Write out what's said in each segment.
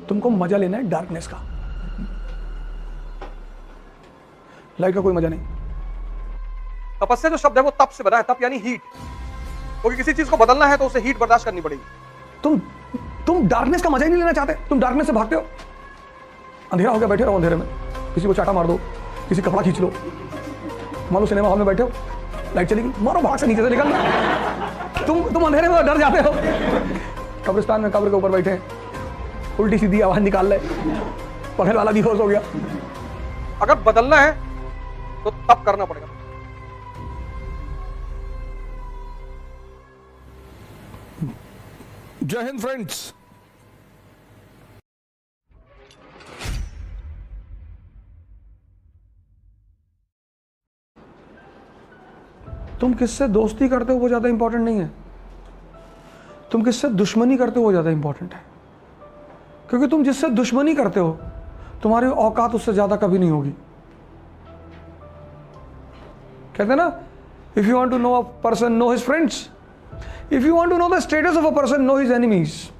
तुमको मजा लेना है डार्कनेस का, लाइट का कोई मजा नहीं। तपस्या जो शब्द है वो तप से बना है, तप यानी हीट, क्योंकि किसी चीज को बदलना है तो उसे हीट बर्दाश्त करनी पड़ेगी। तुम डार्कनेस का मजा ही नहीं लेना चाहते, तुम डार्कनेस से भागते हो। अंधेरा हो गया, बैठे रहो अंधेरे में, किसी को चाटा मार दो, किसी कपड़ा खींच लो। मान लो सिनेमा हॉल में बैठे हो, लाइट चलेगी, मारो भाग से नीचे से निकलना। तुम अंधेरे में डर जाते हो। कब्रिस्तान में कब्र के ऊपर बैठे, उल्टी सीधी आवाज निकाल ले, बगल वाला बेहोश हो गया। अगर बदलना है तो तप करना पड़ेगा। जय हिंद फ्रेंड्स। तुम किससे दोस्ती करते हो वो ज्यादा इंपॉर्टेंट नहीं है, तुम किससे दुश्मनी करते हो वो ज्यादा इंपॉर्टेंट है। क्योंकि तुम जिससे दुश्मनी करते हो तुम्हारी औकात उससे ज्यादा कभी नहीं होगी। कहते हैं ना, if you want to know a person know his friends, if you want to know the status of a person know his enemies.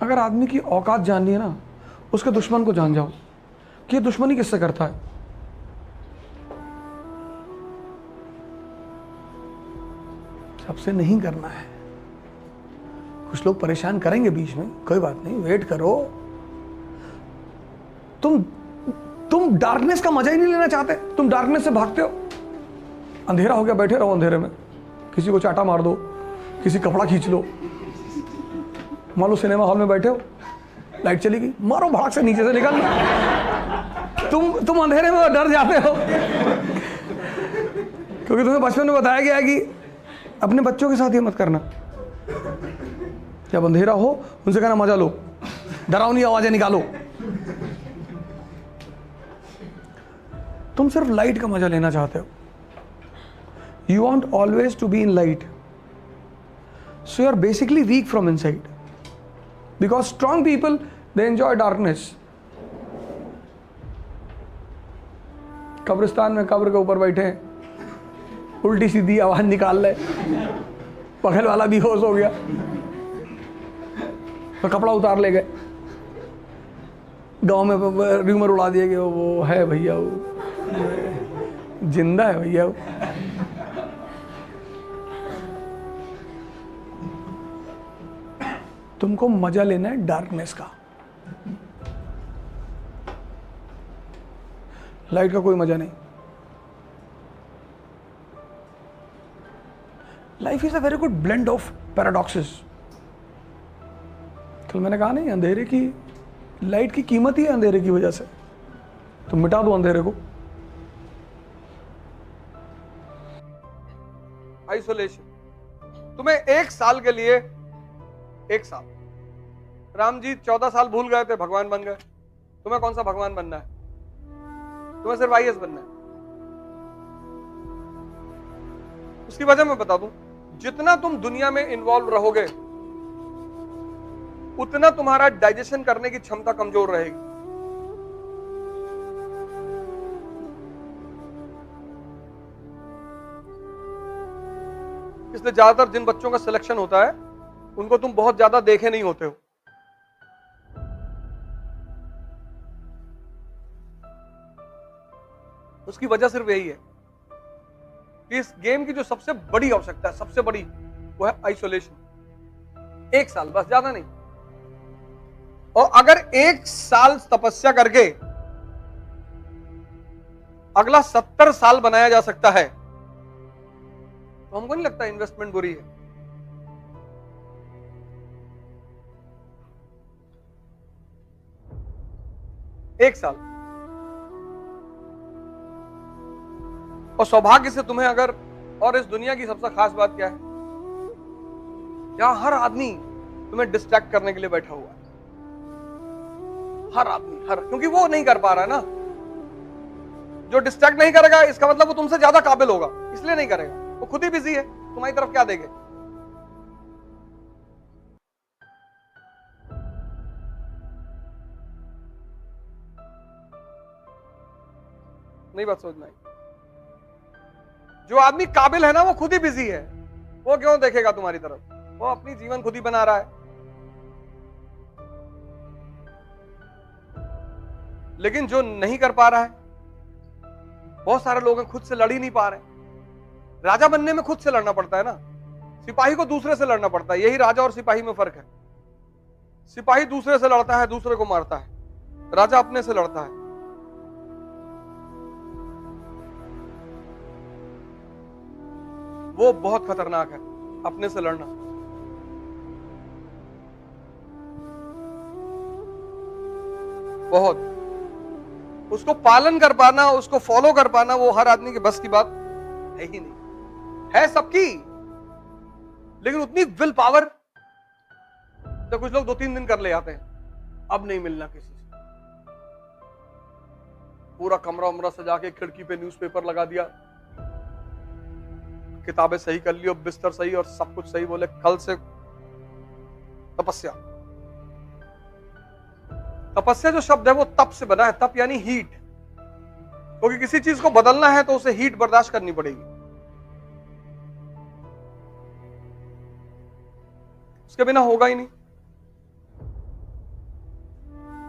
अगर आदमी की औकात जाननी है ना, उसके दुश्मन को जान जाओ कि ये दुश्मनी किससे करता है। सबसे नहीं करना है। कुछ लोग परेशान करेंगे बीच में, कोई बात नहीं, वेट करो। तुम डार्कनेस का मजा ही नहीं लेना चाहते, तुम डार्कनेस से भागते हो। अंधेरा हो गया, बैठे रहो अंधेरे में, किसी को चाटा मार दो, किसी कपड़ा खींच लो। मान लो सिनेमा हॉल में बैठे हो, लाइट चली गई, मारो भाग से नीचे से निकलना। तुम अंधेरे में डर जाते हो। क्योंकि तुम्हें बचपन में बताया गया है कि अपने बच्चों के साथ ये मत करना। जब अंधेरा हो उनसे कहना मजा लो, डरावनी आवाजें निकालो। तुम सिर्फ लाइट का मजा लेना चाहते हो। You want always to be in light, so you are basically weak from inside. Because strong people they enjoy darkness. कब्रिस्तान में कब्र के ऊपर बैठे, उल्टी सीधी आवाज निकाल ले, बगल वाला बेहोश हो गया, तो कपड़ा उतार ले गए। गांव में रूमर उड़ा दिए कि वो है भैया, वो जिंदा है भैया। तुमको मजा लेना है डार्कनेस का, लाइट का कोई मजा नहीं। Life is a very good blend of paradoxes. कल मैंने कहा नहीं, अंधेरे की, लाइट की कीमत ही है अंधेरे की वजह से। तो मिटा दो अंधेरे को। आइसोलेशन। तुम्हें 1 साल के लिए, 1 साल, राम जी 14 साल भूल गए थे, भगवान बन गए। तुम्हें कौन सा भगवान बनना है? तुम्हें सिर्फ आईएएस बनना है। उसकी वजह मैं बता दूं, जितना तुम दुनिया में इन्वॉल्व रहोगे उतना तुम्हारा डाइजेशन करने की क्षमता कमजोर रहेगी। इसलिए ज्यादातर जिन बच्चों का सिलेक्शन होता है उनको तुम बहुत ज्यादा देखे नहीं होते हो। उसकी वजह सिर्फ यही है कि इस गेम की जो सबसे बड़ी आवश्यकता है, सबसे बड़ी, वो है आइसोलेशन। 1 साल, बस, ज्यादा नहीं। और अगर 1 साल तपस्या करके अगला 70 साल बनाया जा सकता है तो हमको नहीं लगता इन्वेस्टमेंट बुरी है। एक साल। और सौभाग्य से तुम्हें अगर, और इस दुनिया की सबसे खास बात क्या है, यहां हर आदमी तुम्हें डिस्ट्रैक्ट करने के लिए बैठा हुआ है। हर आदमी, क्योंकि वो नहीं कर पा रहा है ना। जो डिस्ट्रैक्ट नहीं करेगा इसका मतलब वो तुमसे ज्यादा काबिल होगा, इसलिए नहीं करेगा। वो खुद ही बिजी है, तुम्हारी तरफ क्या देंगे। नहीं बात समझ में आई? जो आदमी काबिल है ना वो खुद ही बिजी है, वो क्यों देखेगा तुम्हारी तरफ? वो अपनी जीवन खुद ही बना रहा है। लेकिन जो नहीं कर पा रहा है, बहुत सारे लोग हैं खुद से लड़ ही नहीं पा रहे। राजा बनने में खुद से लड़ना पड़ता है ना, सिपाही को दूसरे से लड़ना पड़ता है। यही राजा और सिपाही में फर्क है। सिपाही दूसरे से लड़ता है, दूसरे को मारता है, राजा अपने से लड़ता है। वो बहुत खतरनाक है, अपने से लड़ना। बहुत। उसको पालन कर पाना, उसको फॉलो कर पाना, वो हर आदमी के बस की बात है ही नहीं। है सबकी, लेकिन उतनी विल पावर तो कुछ लोग 2-3 दिन कर ले आते हैं। अब नहीं मिलना किसी से। पूरा कमरा उमरा सजा के खिड़की पे न्यूज़पेपर लगा दिया, किताबें सही कर ली और बिस्तर सही और सब कुछ सही, बोले कल से तपस्या। तपस्या जो शब्द है वो तप से बना है। तप यानी हीट, क्योंकि किसी चीज को बदलना है तो उसे हीट बर्दाश्त करनी पड़ेगी। उसके बिना होगा ही नहीं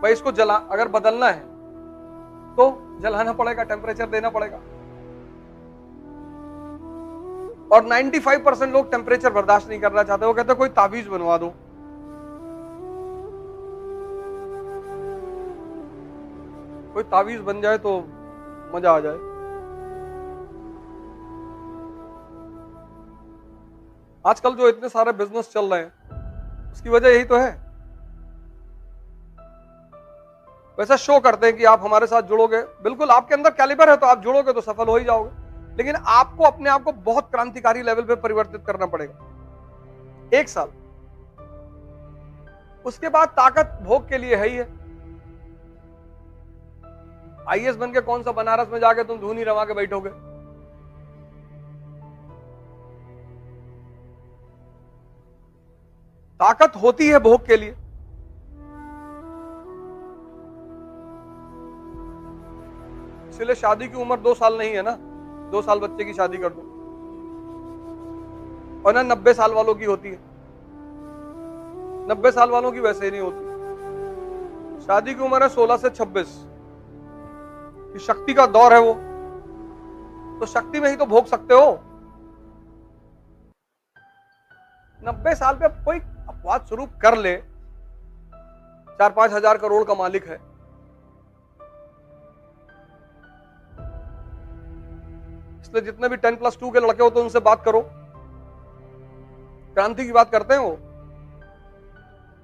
भाई। इसको अगर बदलना है तो जलाना पड़ेगा, टेम्परेचर देना पड़ेगा। और 95% लोग टेम्परेचर बर्दाश्त नहीं करना चाहते। वो कहते कोई ताबीज बनवा दो। कोई ताबीज बन जाए तो मजा आ जाए। आजकल जो इतने सारे बिजनेस चल रहे हैं उसकी वजह यही तो है। वैसा शो करते हैं कि आप हमारे साथ जुड़ोगे, बिल्कुल आपके अंदर कैलिबर है तो आप जुड़ोगे तो सफल हो ही जाओगे। लेकिन आपको अपने आप को बहुत क्रांतिकारी लेवल पे परिवर्तित करना पड़ेगा। 1 साल, उसके बाद ताकत भोग के लिए है ही है। आईएएस बन के कौन सा बनारस में जाके तुम धूनी रवा के बैठोगे? ताकत होती है भोग के लिए। इसलिए शादी की उम्र 2 साल नहीं है ना, 2 साल बच्चे की शादी कर दो। और ना 90 साल वालों की होती है। 90 साल वालों की वैसे ही नहीं होती। शादी की उम्र है 16 से 26। शक्ति का दौर है वो, तो शक्ति में ही तो भोग सकते हो। 90 साल पे कोई अपवाद स्वरूप कर ले, 4-5 हजार करोड़ का मालिक है, इसलिए जितने भी 10+2 के लड़के हो तो उनसे बात करो। क्रांति की बात करते हैं वो,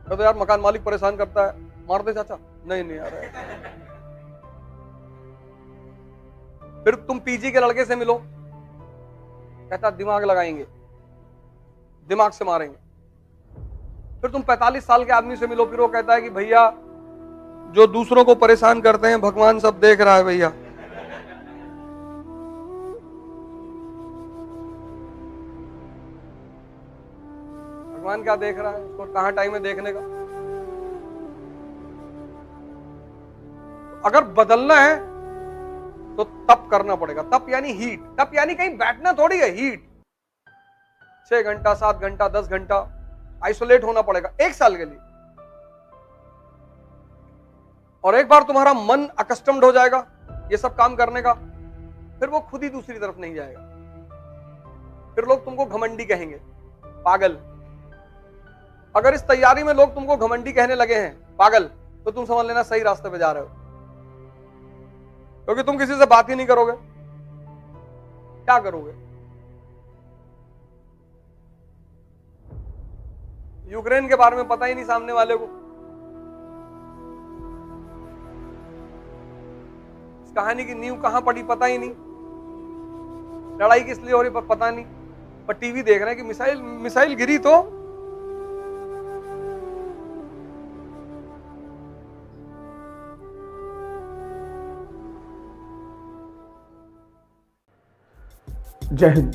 तो यार मकान मालिक परेशान करता है, मार दे चाचा। नहीं यार। फिर तुम पीजी के लड़के से मिलो, कहता दिमाग लगाएंगे, दिमाग से मारेंगे। फिर तुम 45 साल के आदमी से मिलो, फिर वो कहता है कि भैया जो दूसरों को परेशान करते हैं भगवान सब देख रहा है भैया। भगवान क्या देख रहा है, उसको कहां टाइम है देखने का। अगर बदलना है तो तप करना पड़ेगा। तप यानी हीट। तप यानी कहीं बैठना थोड़ी है। हीट 6 घंटा, 7 घंटा, 10 घंटा आइसोलेट होना पड़ेगा 1 साल के लिए। और एक बार तुम्हारा मन अकस्टम्ड हो जाएगा ये सब काम करने का, फिर वो खुद ही दूसरी तरफ नहीं जाएगा। फिर लोग तुमको घमंडी कहेंगे, पागल। अगर इस तैयारी में लोग तुमको घमंडी कहने लगे हैं, पागल, तो तुम समझ लेना सही रास्ते पे जा रहे हो। क्योंकि तुम किसी से बात ही नहीं करोगे, क्या करोगे? यूक्रेन के बारे में पता ही नहीं सामने वाले को, इस कहानी की नींव कहां पड़ी पता ही नहीं, लड़ाई किस लिए हो रही पता नहीं, पर टीवी देख रहे हैं कि मिसाइल गिरी तो जय हिंद।